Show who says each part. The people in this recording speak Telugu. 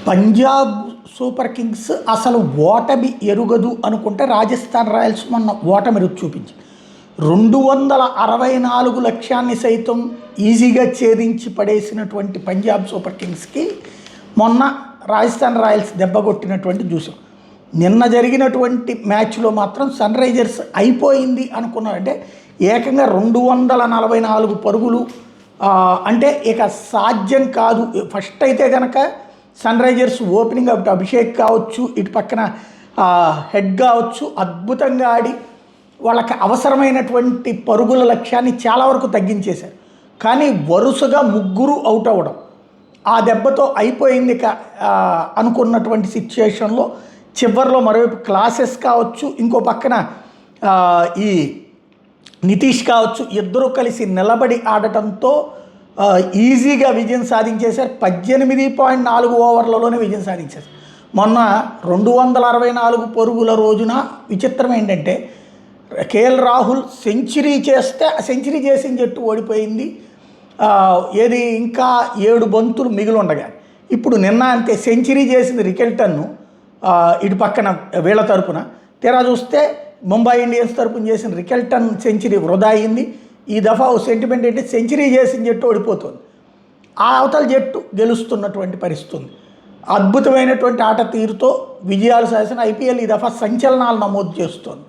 Speaker 1: పంజాబ్ సూపర్ కింగ్స్ అసలు ఓటమి ఎరుగదు అనుకుంటే రాజస్థాన్ రాయల్స్ మొన్న ఓటమి రుచి చూపించింది. 264 లక్ష్యాన్ని సైతం ఈజీగా ఛేదించి పడేసినటువంటి పంజాబ్ సూపర్ కింగ్స్కి మొన్న రాజస్థాన్ రాయల్స్ దెబ్బ కొట్టినటువంటి చూసాం. నిన్న జరిగినటువంటి మ్యాచ్లో మాత్రం సన్ రైజర్స్ అయిపోయింది అనుకున్నారంటే ఏకంగా 244 పరుగులు అంటే ఇక సాధ్యం కాదు. ఫస్ట్ అయితే కనుక సన్ రైజర్స్ ఓపెనింగ్ అటు అభిషేక్ కావచ్చు, ఇటు పక్కన హెడ్ కావచ్చు, అద్భుతంగా ఆడి వాళ్ళకి అవసరమైనటువంటి పరుగుల లక్ష్యాన్ని చాలా వరకు తగ్గించేశారు. కానీ వరుసగా ముగ్గురు అవుట్ అవ్వడం, ఆ దెబ్బతో అయిపోయింది అనుకున్నటువంటి సిచ్యుయేషన్లో చివరిలో మరోవైపు క్లాసెస్ కావచ్చు, ఇంకో పక్కన ఈ నితీష్ కావచ్చు, ఇద్దరూ కలిసి నిలబడి ఆడటంతో ఈజీగా విజయం సాధించేశారు. 18.4 ఓవర్లలోనే విజయం సాధించారు. మొన్న 264 పరుగుల రోజున విచిత్రం ఏంటంటే కేఎల్ రాహుల్ సెంచరీ చేస్తే సెంచరీ చేసిన జట్టు ఓడిపోయింది. ఏది ఇంకా 7 బంతులు మిగిలి ఉండగా. ఇప్పుడు నిన్న అంతే సెంచరీ చేసింది రికెల్టన్ను ఇటు పక్కన వీళ్ళ తరపున. తీరా చూస్తే ముంబై ఇండియన్స్ తరపున చేసిన రికెల్టన్ సెంచరీ వృధా అయింది. ఈ దఫా సెంటిమెంట్ ఏంటి, సెంచరీ చేసిన జట్టు ఓడిపోతుంది, ఆ అవతల జట్టు గెలుస్తున్నటువంటి పరిస్థితి ఉంది. అద్భుతమైనటువంటి ఆట తీరుతో విజయాలు సాధించిన ఐపీఎల్ ఈ దఫా సంచలనాలు నమోదు చేస్తోంది.